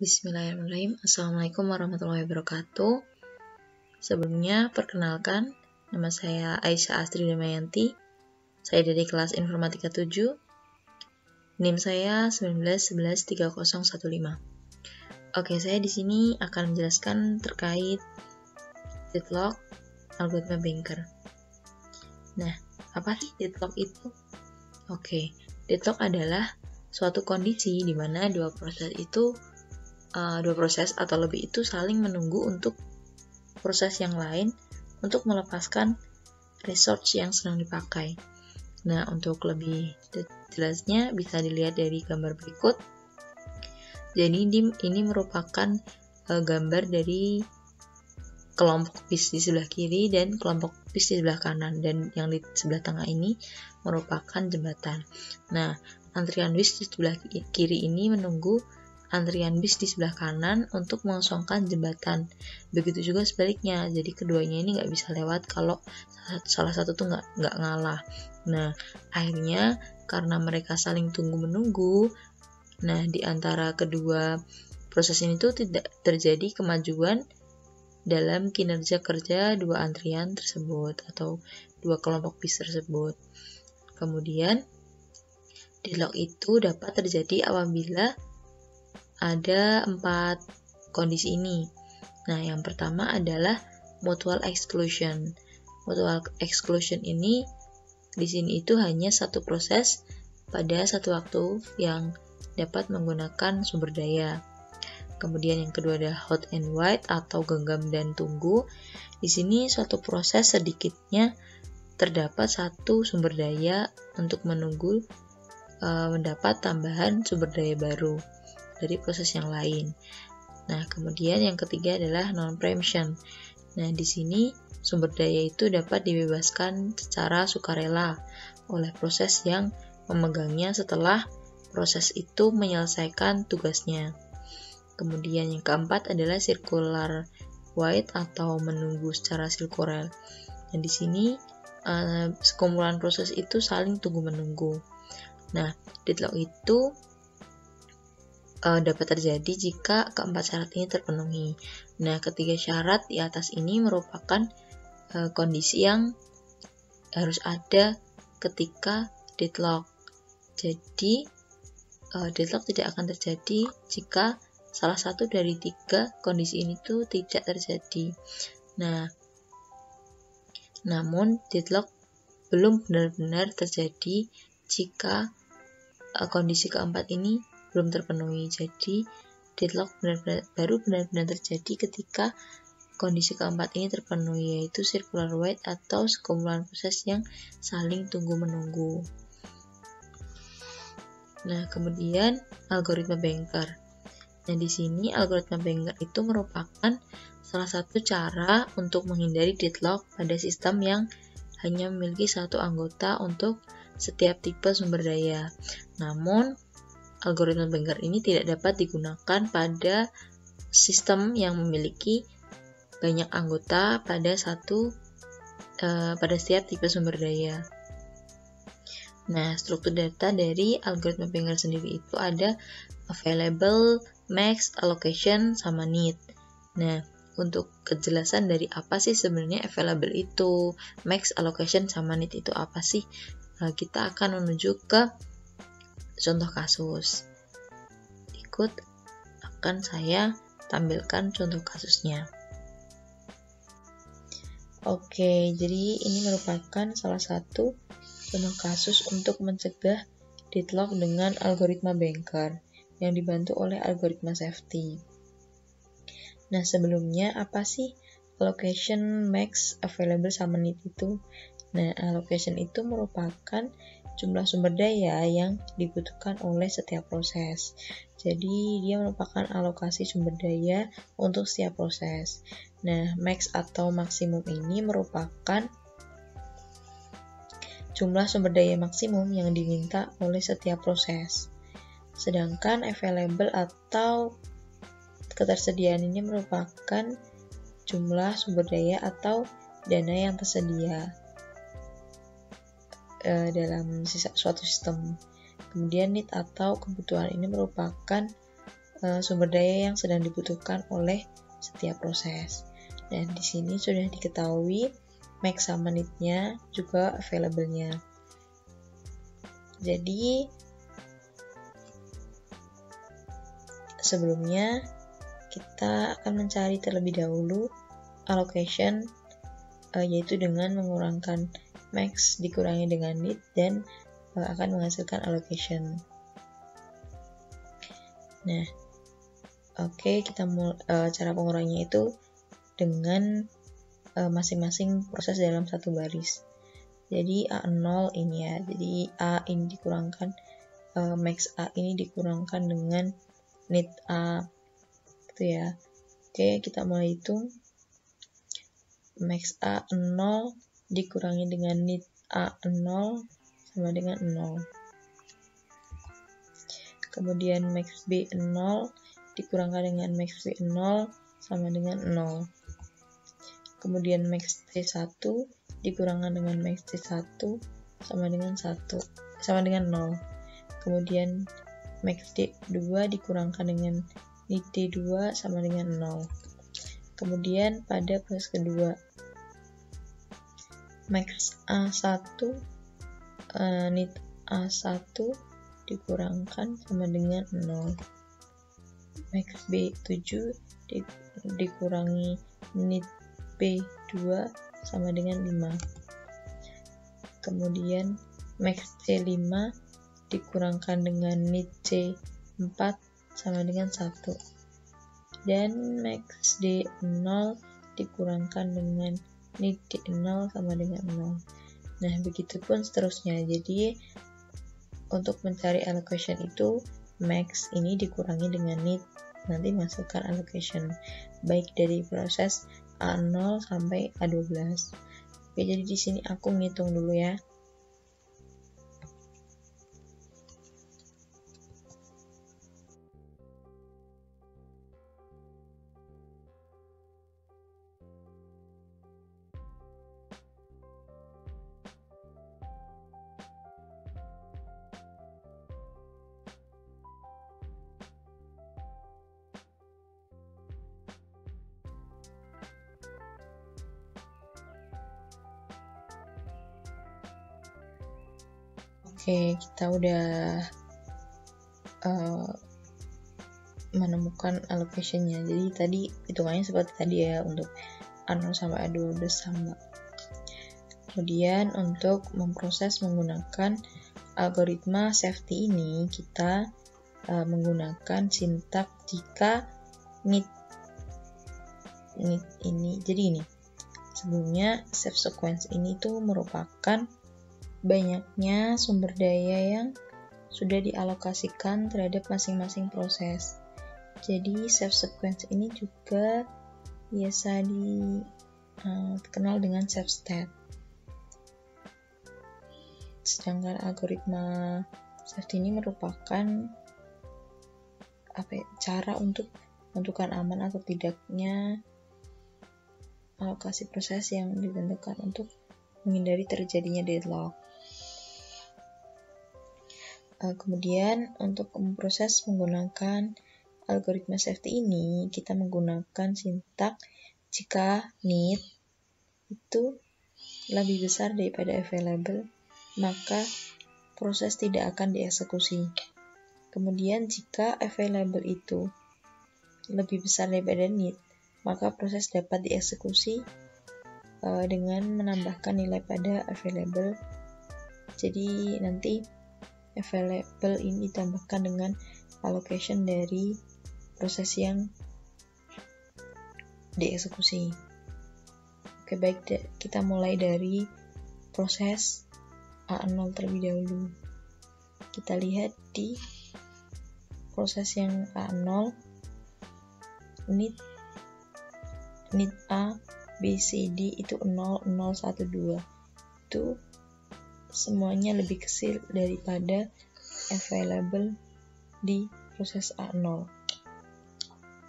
Bismillahirrahmanirrahim. Assalamualaikum warahmatullahi wabarakatuh. Sebelumnya, perkenalkan, nama saya Aisyah Astri Damayanti. Saya dari kelas Informatika 7. NIM saya 19113015. Oke, saya di sini akan menjelaskan terkait deadlock algoritma Banker. Nah, apa sih deadlock itu? Oke, deadlock adalah suatu kondisi di mana dua proses atau lebih itu saling menunggu untuk proses yang lain untuk melepaskan resource yang sedang dipakai. Nah, untuk lebih jelasnya bisa dilihat dari gambar berikut. Jadi ini merupakan gambar dari kelompok bis di sebelah kiri dan kelompok bis di sebelah kanan, dan yang di sebelah tengah ini merupakan jembatan. Nah, antrian bis di sebelah kiri ini menunggu antrian bis di sebelah kanan untuk mengosongkan jembatan. Begitu juga sebaliknya, jadi keduanya ini nggak bisa lewat kalau salah satu tuh nggak ngalah. Nah, akhirnya karena mereka saling tunggu-menunggu, nah di antara kedua proses ini tuh tidak terjadi kemajuan dalam kinerja kerja dua antrian tersebut atau dua kelompok bis tersebut. Kemudian, deadlock itu dapat terjadi apabila ada 4 kondisi ini. Nah, yang pertama adalah mutual exclusion. Mutual exclusion ini di sini itu hanya satu proses pada satu waktu yang dapat menggunakan sumber daya. Kemudian yang kedua ada hot and wait atau genggam dan tunggu. Di sini suatu proses sedikitnya terdapat satu sumber daya untuk menunggu mendapat tambahan sumber daya baru dari proses yang lain. Nah, kemudian yang ketiga adalah non-preemption. Nah, di sini sumber daya itu dapat dibebaskan secara sukarela oleh proses yang memegangnya setelah proses itu menyelesaikan tugasnya. Kemudian yang keempat adalah circular wait atau menunggu secara sirkular. Dan di sini sekumpulan proses itu saling tunggu-menunggu. Nah, deadlock itu dapat terjadi jika keempat syarat ini terpenuhi. Nah, ketiga syarat di atas ini merupakan kondisi yang harus ada ketika deadlock. Jadi, deadlock tidak akan terjadi jika salah satu dari tiga kondisi ini tuh tidak terjadi. Nah, namun deadlock belum benar-benar terjadi jika kondisi keempat ini belum terpenuhi. Jadi, deadlock baru benar-benar terjadi ketika kondisi keempat ini terpenuhi, yaitu circular wait atau sekumpulan proses yang saling tunggu-menunggu. Nah, kemudian algoritma Banker. Nah, di sini algoritma Banker itu merupakan salah satu cara untuk menghindari deadlock pada sistem yang hanya memiliki satu anggota untuk setiap tipe sumber daya. Namun, algoritma Banker ini tidak dapat digunakan pada sistem yang memiliki banyak anggota pada setiap tipe sumber daya. Nah, struktur data dari algoritma Banker sendiri itu ada available, max, allocation, sama need. Nah, untuk kejelasan dari apa sih sebenarnya available itu, max, allocation, sama need itu apa sih? Kita akan menuju ke contoh kasus. Ikut akan saya tampilkan contoh kasusnya. Oke, jadi ini merupakan salah satu contoh kasus untuk mencegah deadlock dengan algoritma Banker yang dibantu oleh algoritma safety. Nah, sebelumnya apa sih allocation, max, available, sama need itu? Nah, allocation itu merupakan jumlah sumber daya yang dibutuhkan oleh setiap proses. Jadi, dia merupakan alokasi sumber daya untuk setiap proses. Nah, max atau maksimum ini merupakan jumlah sumber daya maksimum yang diminta oleh setiap proses. Sedangkan available atau ketersediaan ini merupakan jumlah sumber daya atau dana yang tersedia dalam suatu sistem. Kemudian need atau kebutuhan ini merupakan sumber daya yang sedang dibutuhkan oleh setiap proses. Dan di sini sudah diketahui max sama need-nya juga available-nya. Jadi sebelumnya kita akan mencari terlebih dahulu allocation, yaitu dengan mengurangkan max dikurangi dengan need dan akan menghasilkan allocation. Nah, kita cara pengurangannya itu dengan masing-masing proses dalam satu baris. Jadi A0 ini ya, jadi A ini dikurangkan, max A ini dikurangkan dengan need A, gitu ya. Kita mulai hitung. Max A0 dikurangi dengan need A0 sama dengan 0. Kemudian max B0 dikurangkan dengan max B0 sama dengan 0. Kemudian max C1 dikurangkan dengan max C1 sama dengan 0. Kemudian max D2 dikurangkan dengan need D2 sama dengan 0. Kemudian pada proses kedua, max A1 need A1 dikurangkan sama dengan 0. Max B7 dikurangi need B2 sama dengan 5. Kemudian max C5 dikurangkan dengan need C4 sama dengan 1. Dan max D0 dikurangkan dengan need D0 sama dengan 0. Nah, begitupun seterusnya. Jadi untuk mencari allocation itu max ini dikurangi dengan need, nanti masukkan allocation baik dari proses A0 sampai A12. Jadi di sini aku ngitung dulu ya. Kita udah menemukan allocation-nya. Jadi tadi hitungannya seperti tadi ya, untuk A0 sampai A12 sama. Kemudian untuk memproses menggunakan algoritma safety ini, kita menggunakan sintak jika need ini. Jadi ini, sebelumnya safe sequence ini tuh merupakan banyaknya sumber daya yang sudah dialokasikan terhadap masing-masing proses. Jadi safe sequence ini juga biasa dikenal dengan safe state. Sedangkan algoritma safety ini merupakan cara untuk menentukan aman atau tidaknya alokasi proses yang ditentukan untuk menghindari terjadinya deadlock. Kemudian untuk memproses menggunakan algoritma safety ini, kita menggunakan sintak jika need itu lebih besar daripada available, maka proses tidak akan dieksekusi. Kemudian jika available itu lebih besar daripada need, maka proses dapat dieksekusi dengan menambahkan nilai pada available. Jadi nanti available ini ditambahkan dengan allocation dari proses yang dieksekusi. Baik, kita mulai dari proses A0 terlebih dahulu. Kita lihat di proses yang A0, need A, B, C, D itu 0, 0, 1, 2. Itu semuanya lebih kecil daripada available di proses A0.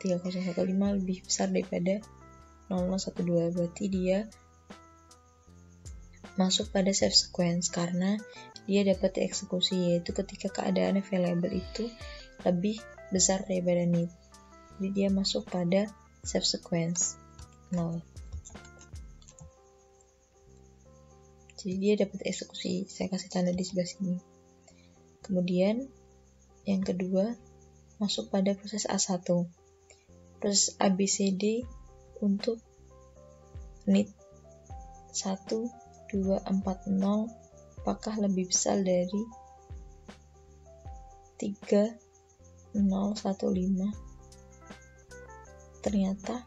3015 lebih besar daripada 0012, berarti dia masuk pada safe sequence karena dia dapat dieksekusi, yaitu ketika keadaan available itu lebih besar daripada need. Jadi dia masuk pada save sequence 0. Jadi dia dapat eksekusi. Saya kasih tanda di sebelah sini. Kemudian yang kedua masuk pada proses A1. Proses ABCD untuk need 1, 2, 4, 0 apakah lebih besar dari 3, 0, 1, 5. Ternyata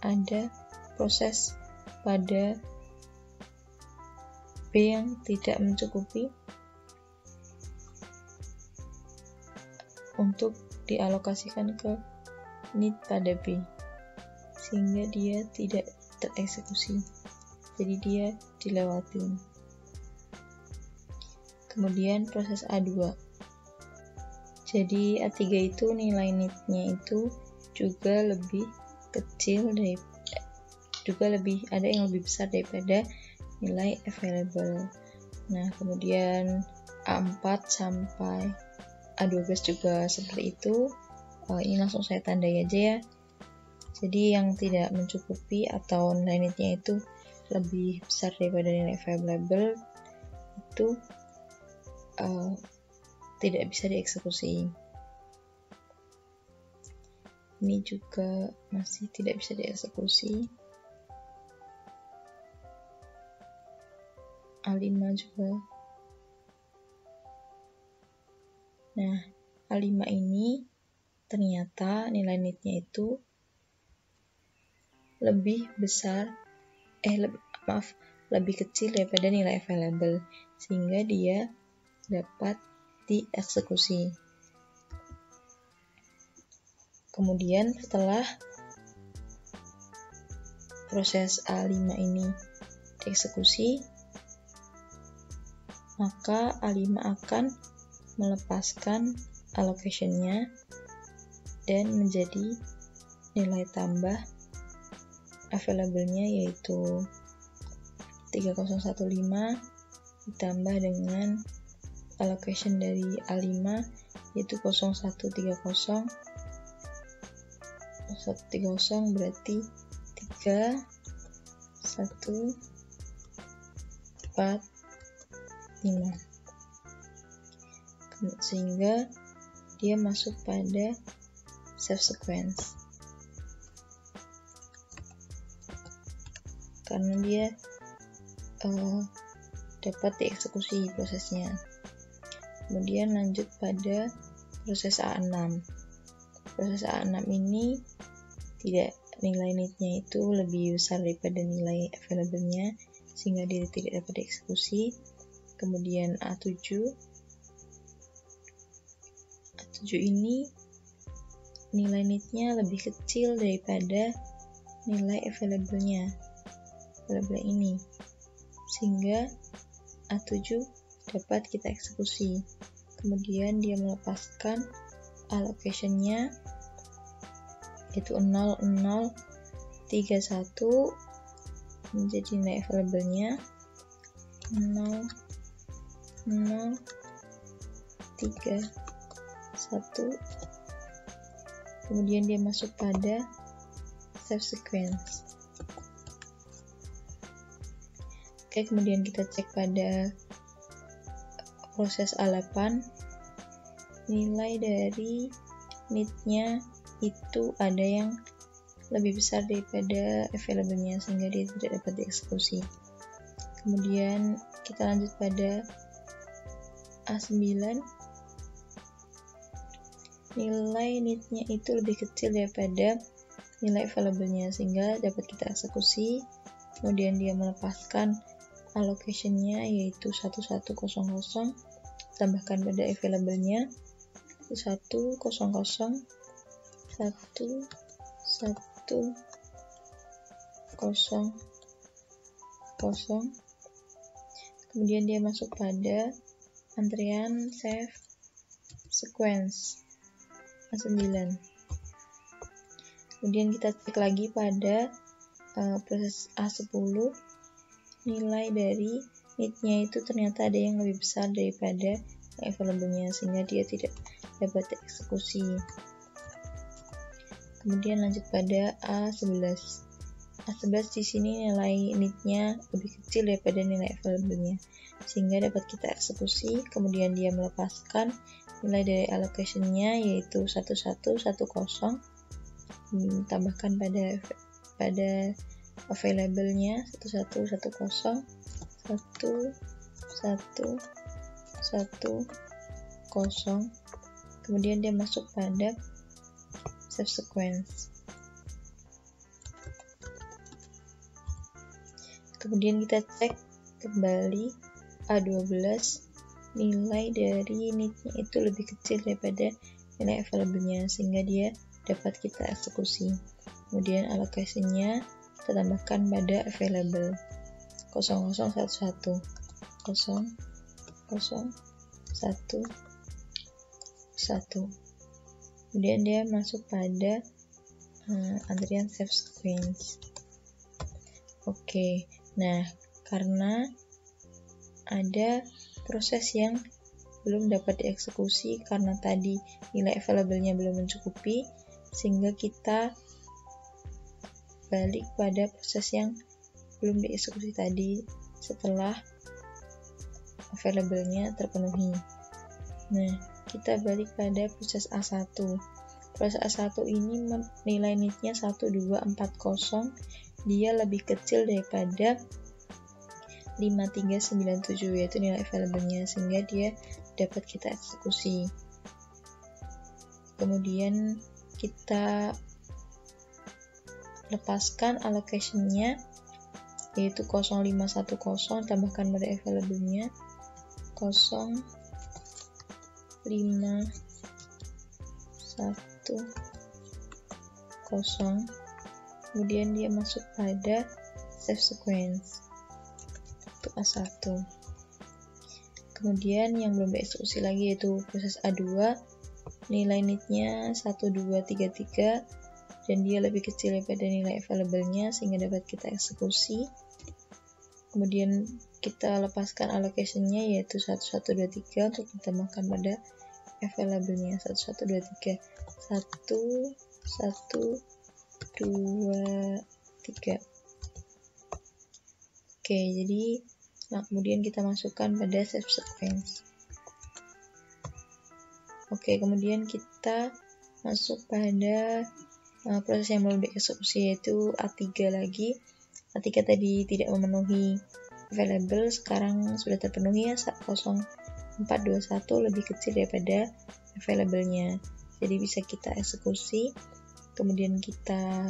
ada proses pada B yang tidak mencukupi untuk dialokasikan ke need pada B, sehingga dia tidak tereksekusi, jadi dia dilewatin. Kemudian proses A2. Jadi A3 itu nilai need-nya itu juga lebih kecil dari, juga ada yang lebih besar daripada nilai available. Nah, kemudian A4 sampai A12 juga seperti itu. Ini langsung saya tandai aja ya. Jadi yang tidak mencukupi atau nilai need-nya itu lebih besar daripada nilai available itu tidak bisa dieksekusi. Ini juga masih tidak bisa dieksekusi. A5 juga. Nah, A5 ini ternyata nilai need-nya itu lebih besar, lebih kecil daripada nilai available, sehingga dia dapat dieksekusi. Kemudian setelah proses A5 ini dieksekusi, maka A5 akan melepaskan allocation-nya dan menjadi nilai tambah available-nya yaitu 3015 ditambah dengan allocation dari A5 yaitu 0130 berarti 3 1 4 5, sehingga dia masuk pada save sequence karena dia dapat dieksekusi prosesnya. Kemudian lanjut pada proses A6. Proses A6 ini nilai need-nya itu lebih besar daripada nilai available-nya, sehingga dia tidak dapat dieksekusi. Kemudian A7 ini nilai need-nya lebih kecil daripada nilai available-nya ini, sehingga A7 dapat kita eksekusi. Kemudian dia melepaskan allocation-nya yaitu 0031 menjadi nilai available-nya 0031. Kemudian dia masuk pada save sequence. Oke, kemudian kita cek pada proses A8. Nilai dari need-nya itu ada yang lebih besar daripada available-nya, sehingga dia tidak dapat dieksekusi. Kemudian kita lanjut pada A9. Nilai need-nya itu lebih kecil daripada nilai available-nya, sehingga dapat kita eksekusi. Kemudian dia melepaskan allocation-nya yaitu 1100 tambahkan pada available-nya 100 110. Kemudian dia masuk pada antrian save sequence A9. Kemudian kita cek lagi pada proses A10. Nilai dari need-nya itu ternyata ada yang lebih besar daripada available-nya, sehingga dia tidak dapat dieksekusi. Kemudian lanjut pada A11. A11 di sini nilai initnya lebih kecil daripada nilai available-nya, sehingga dapat kita eksekusi. Kemudian dia melepaskan nilai dari allocation-nya yaitu 1110, tambahkan pada available-nya 1110, 1110. Kemudian dia masuk pada save sequence. Kemudian kita cek kembali A12, nilai dari initnya itu lebih kecil daripada nilai available-nya, sehingga dia dapat kita eksekusi. Kemudian allocation-nya kita tambahkan pada available 0011, kemudian dia masuk pada antrian save sequence. Oke, nah karena ada proses yang belum dapat dieksekusi karena tadi nilai available-nya belum mencukupi, sehingga kita balik pada proses yang belum dieksekusi tadi setelah available-nya terpenuhi. Nah, kita balik pada proses A1. Proses A1 ini nilai initnya 1240, dia lebih kecil daripada 5397 yaitu nilai available-nya, sehingga dia dapat kita eksekusi. Kemudian kita lepaskan allocation-nya yaitu 0510, tambahkan pada available-nya 0510. Kemudian dia masuk pada save sequence untuk A1. Kemudian yang belum dieksekusi lagi yaitu proses A2, nilai initnya 1233 dan dia lebih kecil daripada nilai available-nya, sehingga dapat kita eksekusi. Kemudian kita lepaskan allocation-nya yaitu 1123 untuk ditambahkan pada available-nya 1123 1123. Oke, jadi kemudian kita masukkan pada save sequence. Oke, kemudian kita masuk pada proses yang belum dieksekusi yaitu A3 lagi. A3 tadi tidak memenuhi available, sekarang sudah terpenuhi ya, 0421 lebih kecil daripada available-nya. Jadi bisa kita eksekusi. Kemudian kita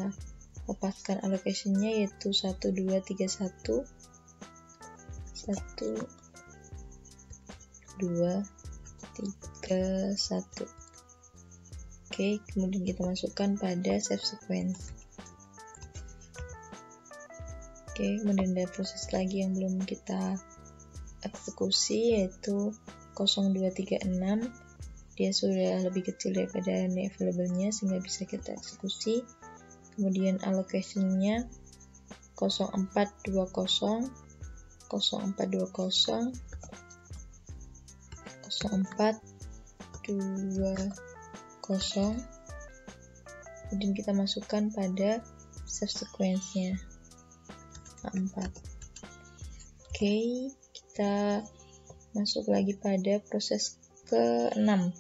lepaskan allocation-nya yaitu 1231. Oke, kemudian kita masukkan pada save sequence. Oke, kemudian ada proses lagi yang belum kita eksekusi yaitu 0236. Dia sudah lebih kecil daripada nilai available-nya sehingga bisa kita eksekusi. Kemudian allocation-nya 0420. Kemudian kita masukkan pada save sequence-nya A4. Oke, kita masuk lagi pada proses ke-6.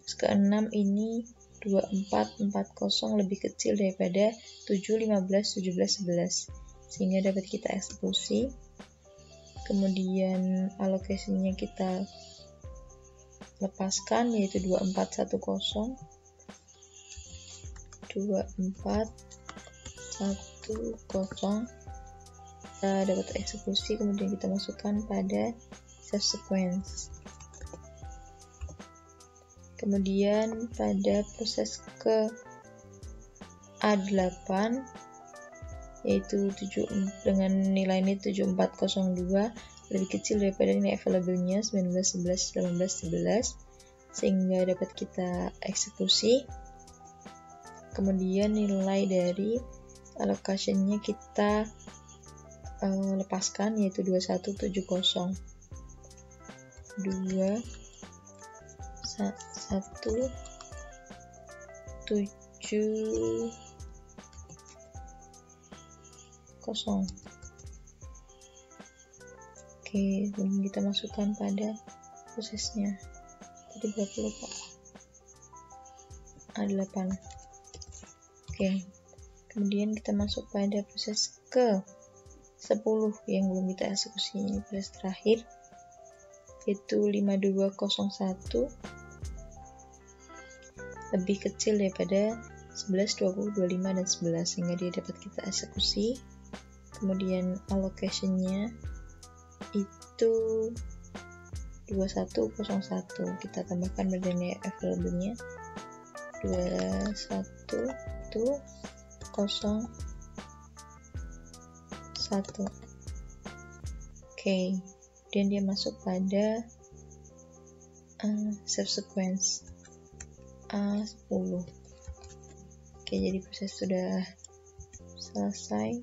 Proses ke-6 ini 2440 lebih kecil daripada 715 17 11 sehingga dapat kita eksekusi. Kemudian allocation-nya kita lepaskan yaitu 2410. Kita dapat eksekusi, kemudian kita masukkan pada save sequence. Kemudian pada proses ke A8 yaitu dengan nilai ini 7402 lebih kecil daripada nilai available-nya 19 11 18 11 sehingga dapat kita eksekusi. Kemudian nilai dari allocation-nya kita lepaskan yaitu 2170. 170. Oke, kemudian kita masukkan pada prosesnya. Tadi berapa lupa? 8. Oke, kemudian kita masuk pada proses ke 10 yang belum kita eksekusi. Ini proses terakhir, yaitu 5201, lebih kecil daripada 11, 20, 25, dan 11, sehingga dia dapat kita eksekusi. Kemudian allocation-nya itu 2101, kita tambahkan dana available-nya 2101. Oke, dan dia masuk pada subsequence A10. Oke, jadi proses sudah selesai.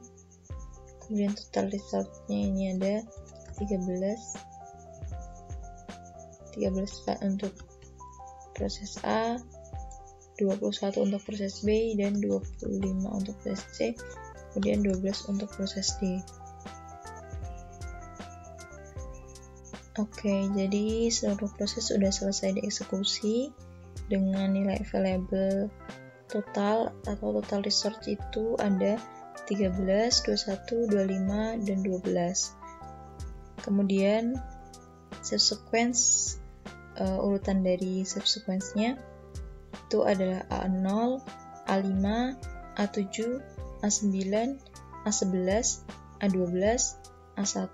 Kemudian total resultnya ini ada 13 untuk proses A, 21 untuk proses B, dan 25 untuk proses C, kemudian 12 untuk proses D. Oke, jadi seluruh proses sudah selesai dieksekusi dengan nilai available total atau total resource itu ada 13, 21, 25, dan 12. Kemudian subsequence, urutan dari subsequence-nya itu adalah A0, A5, A7, A9, A11, A12, A1,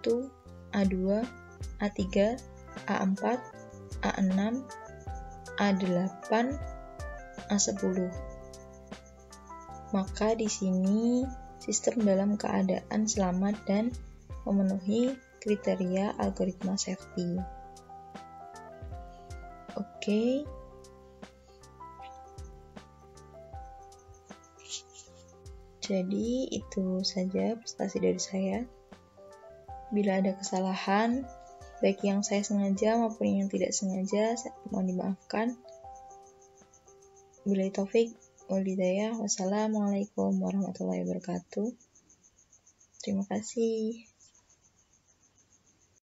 A2, A3, A4, A6, A8, A10. Maka di sini sistem dalam keadaan selamat dan memenuhi kriteria algoritma safety. Oke. Jadi itu saja presentasi dari saya. Bila ada kesalahan, baik yang saya sengaja maupun yang tidak sengaja, mohon dimaafkan. Billahi taufik wal hidayah. Wassalamualaikum warahmatullahi wabarakatuh. Terima kasih.